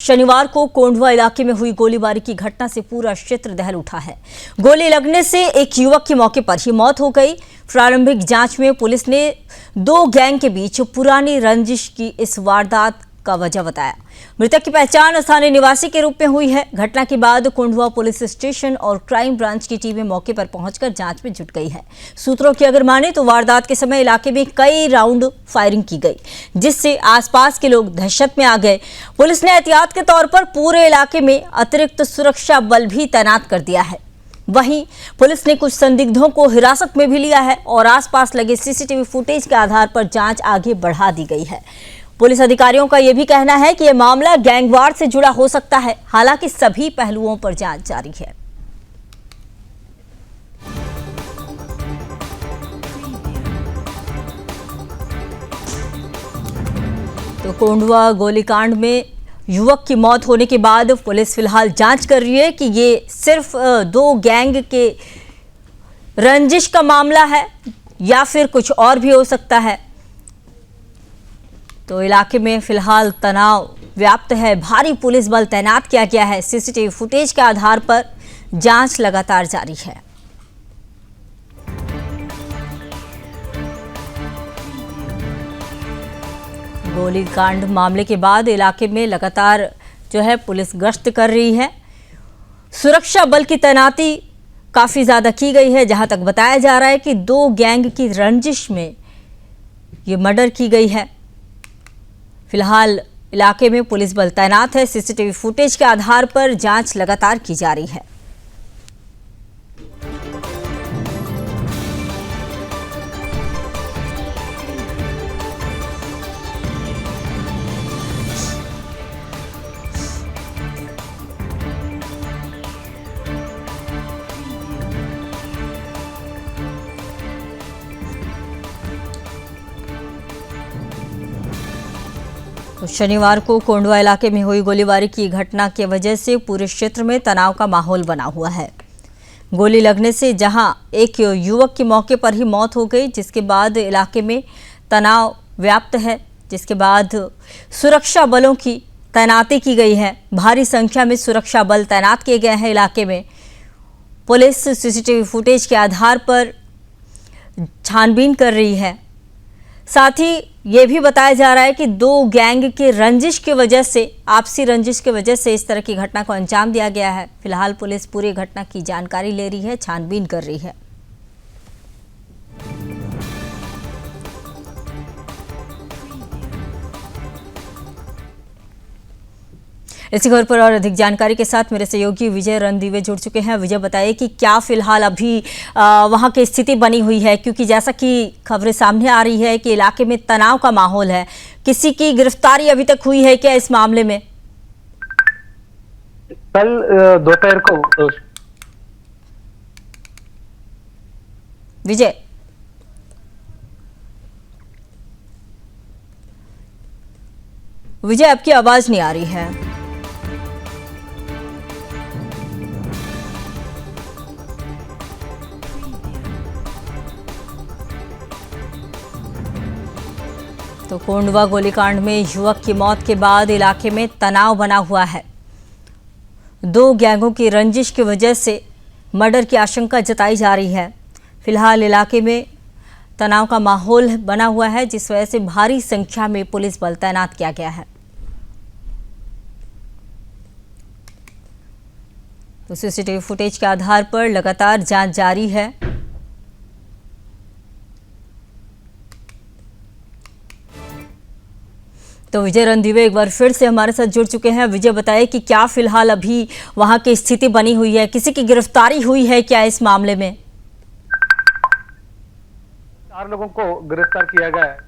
शनिवार को कोंडवा इलाके में हुई गोलीबारी की घटना से पूरा क्षेत्र दहल उठा है। गोली लगने से एक युवक की मौके पर ही मौत हो गई। प्रारंभिक जांच में पुलिस ने दो गैंग के बीच पुरानी रंजिश की इस वारदात का वजह बताया। मृतक की पहचान स्थानीय निवासी के रूप में हुई है। घटना के बाद कोंडवा पुलिस स्टेशन और क्राइम ब्रांच की टीमें मौके पर पहुंचकर जांच में जुट गई है। सूत्रों की अगर माने तो वारदात के समय इलाके में कई राउंड फायरिंग की गई, जिससे आसपास के लोग दहशत में आ गए। पुलिस ने एहतियात के तौर पर पूरे इलाके में अतिरिक्त सुरक्षा बल भी तैनात कर दिया है। वहीं पुलिस ने कुछ संदिग्धों को हिरासत में भी लिया है और आसपास लगे सीसीटीवी फुटेज के आधार पर जांच आगे बढ़ा दी गई है। पुलिस अधिकारियों का यह भी कहना है कि यह मामला गैंगवार से जुड़ा हो सकता है। हालांकि सभी पहलुओं पर जांच जारी है। तो कोंडवा गोलीकांड में युवक की मौत होने के बाद पुलिस फिलहाल जांच कर रही है कि ये सिर्फ दो गैंग के रंजिश का मामला है या फिर कुछ और भी हो सकता है। तो इलाके में फिलहाल तनाव व्याप्त है। भारी पुलिस बल तैनात किया गया है। सीसीटीवी फुटेज के आधार पर जांच लगातार जारी है। गोलीकांड मामले के बाद इलाके में लगातार पुलिस गश्त कर रही है। सुरक्षा बल की तैनाती काफी ज्यादा की गई है। जहां तक बताया जा रहा है कि दो गैंग की रंजिश में ये मर्डर की गई है। फिलहाल इलाके में पुलिस बल तैनात है। सीसीटीवी फुटेज के आधार पर जांच लगातार की जा रही है। तो शनिवार को कोंडवा इलाके में हुई गोलीबारी की घटना की वजह से पूरे क्षेत्र में तनाव का माहौल बना हुआ है। गोली लगने से जहां एक युवक की मौके पर ही मौत हो गई, जिसके बाद इलाके में तनाव व्याप्त है, जिसके बाद सुरक्षा बलों की तैनाती की गई है। भारी संख्या में सुरक्षा बल तैनात किए गए हैं इलाके में। पुलिस सीसीटीवी फुटेज के आधार पर छानबीन कर रही है। साथ ही ये भी बताया जा रहा है कि दो गैंग के रंजिश की वजह से, आपसी रंजिश की वजह से इस तरह की घटना को अंजाम दिया गया है। फिलहाल पुलिस पूरी घटना की जानकारी ले रही है, छानबीन कर रही है। इसी खबर पर और अधिक जानकारी के साथ मेरे सहयोगी विजय रणदीवे जुड़ चुके हैं। विजय, बताइए कि क्या फिलहाल अभी वहां की स्थिति बनी हुई है, क्योंकि जैसा कि खबरें सामने आ रही है कि इलाके में तनाव का माहौल है। किसी की गिरफ्तारी अभी तक हुई है क्या इस मामले में? कल दोपहर को विजय विजय आपकी आवाज नहीं आ रही है। तो कोंडवा गोलीकांड में युवक की मौत के बाद इलाके में तनाव बना हुआ है। दो गैंगों की रंजिश की वजह से मर्डर की आशंका जताई जा रही है। फिलहाल इलाके में तनाव का माहौल बना हुआ है, जिस वजह से भारी संख्या में पुलिस बल तैनात किया गया है। तो सीसीटीवी फुटेज के आधार पर लगातार जांच जारी है। तो विजय रणदीवे एक बार फिर से हमारे साथ जुड़ चुके हैं। विजय, बताइए कि क्या फिलहाल अभी वहां की स्थिति बनी हुई है, किसी की गिरफ्तारी हुई है क्या इस मामले में? 4 लोगों को गिरफ्तार किया गया है।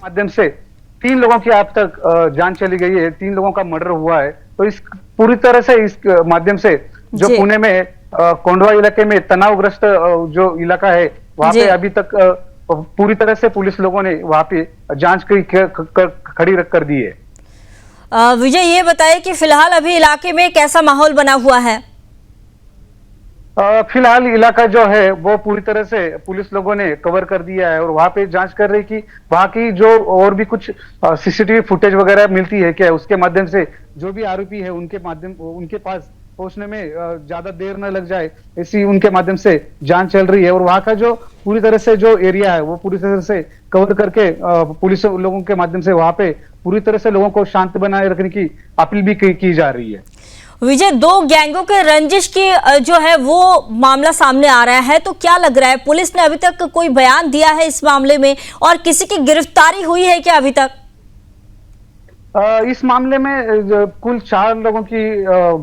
माध्यम से 3 लोगों की अब तक जान चली गई है, 3 लोगों का मर्डर हुआ है। तो इस पूरी तरह से इस माध्यम से जो जी पुणे में कोंडवा इलाके में तनावग्रस्त जो इलाका है वहां जी पे अभी तक पूरी तरह से पुलिस लोगों ने वहां पे जांच खड़ी रख कर दी है। विजय, ये बताइए कि फिलहाल अभी इलाके में कैसा माहौल बना हुआ है? फिलहाल इलाका जो है वो पूरी तरह से पुलिस लोगों ने कवर कर दिया है और वहां पे जांच कर रही कि वहां की जो और भी कुछ सीसीटीवी फुटेज वगैरह मिलती है क्या, उसके माध्यम से जो भी आरोपी है उनके पास पहुंचने में ज्यादा देर न लग जाए, ऐसी उनके माध्यम से जांच चल रही है। और वहां का जो पूरी तरह से जो एरिया है वो पूरी तरह से कवर करके पुलिस लोगों के माध्यम से वहां पे पूरी तरह से लोगों को शांत बनाए रखने की अपील भी की जा रही है। विजय, दो गैंगों के रंजिश की जो है वो मामला सामने आ रहा है, तो क्या लग रहा है पुलिस ने अभी तक कोई बयान दिया है इस मामले में और किसी की गिरफ्तारी हुई है क्या अभी तक? इस मामले में कुल 4 लोगों की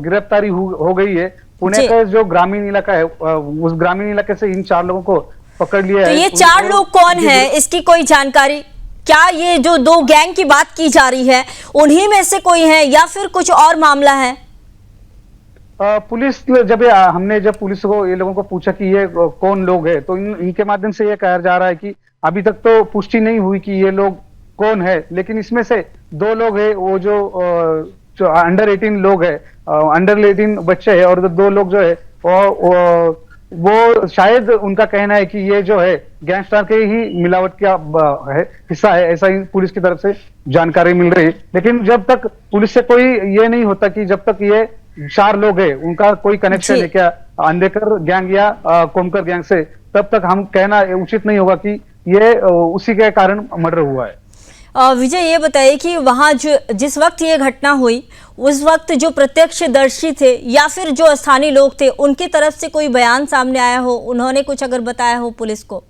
गिरफ्तारी हो गई है। पुणे जी। का जो ग्रामीण इलाका है उस ग्रामीण इलाके से इन 4 लोगों को पकड़ लिया तो है। ये 4 लोग कौन है, इसकी कोई जानकारी? क्या ये जो 2 गैंग की बात की जा रही है उन्हीं में से कोई है या फिर कुछ और मामला है? पुलिस हमने जब पुलिस को ये लोगों को पूछा कि ये कौन लोग है, तो इनके माध्यम से ये कहा जा रहा है कि अभी तक तो पुष्टि नहीं हुई कि ये लोग कौन है, लेकिन इसमें से 2 लोग है वो जो अंडर 18 लोग है, अंडर 18 बच्चे है, और 2 लोग जो है वो शायद उनका कहना है कि ये जो है गैंगस्टर के ही मिलावट का है हिस्सा है, ऐसा ही पुलिस की तरफ से जानकारी मिल रही है। लेकिन जब तक पुलिस से कोई ये नहीं होता कि जब तक ये 4 लोग है उनका कोई कनेक्शन है क्या अंधेकर गैंग या कोमकर गैंग से, तब तक हम कहना उचित नहीं होगा कि ये उसी के कारण मर्डर हुआ है। विजय, ये बताइए कि वहां जिस वक्त ये घटना हुई उस वक्त जो प्रत्यक्षदर्शी थे या फिर जो स्थानीय लोग थे उनकी तरफ से कोई बयान सामने आया हो, उन्होंने कुछ अगर बताया हो पुलिस को?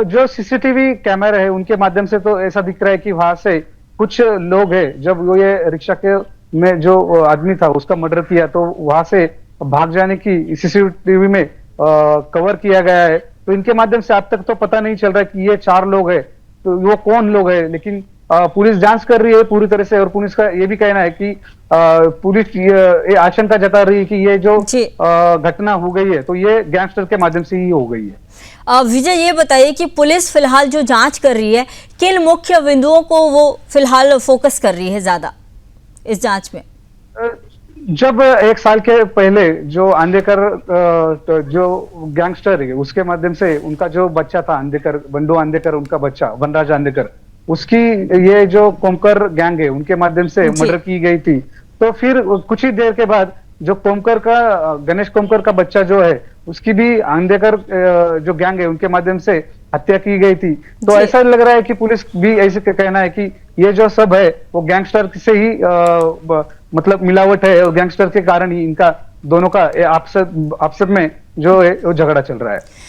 जो सीसीटीवी कैमरा है उनके माध्यम से तो ऐसा दिख रहा है कि वहां से कुछ लोग है, जब वो ये रिक्शा के में जो आदमी था उसका मर्डर किया तो वहां से भाग जाने की सीसीटीवी में कवर किया गया है। तो इनके माध्यम से अब तक तो पता नहीं चल रहा है कि ये 4 लोग है तो वो कौन लोग है, लेकिन पुलिस जांच कर रही है पूरी तरह से। और पुलिस का ये भी कहना है कि पुलिस ये आशंका जता रही है कि ये जो घटना हो गई है तो ये गैंगस्टर के माध्यम से ही हो गई है। विजय, ये बताइए कि पुलिस फिलहाल जो जांच कर रही है किन मुख्य बिंदुओं को वो फिलहाल फोकस कर रही है ज्यादा इस जांच में? जब 1 साल के पहले जो अंधेकर जो गैंगस्टर है उसके माध्यम से उनका जो बच्चा था अंधेकर, बंडू अंधेकर, उनका बच्चा वनराज अंधेकर, उसकी ये जो कोमकर गैंग है उनके माध्यम से मर्डर की गई थी। तो फिर कुछ ही देर के बाद जो कोमकर का गणेश कोमकर का बच्चा जो है उसकी भी अंधेकर जो गैंग है उनके माध्यम से हत्या की गई थी। तो ऐसा लग रहा है कि पुलिस भी ऐसे कहना है कि ये जो सब है वो गैंगस्टर से ही मतलब मिलावट है और गैंगस्टर के कारण ही इनका दोनों का आपस में जो है वो झगड़ा चल रहा है।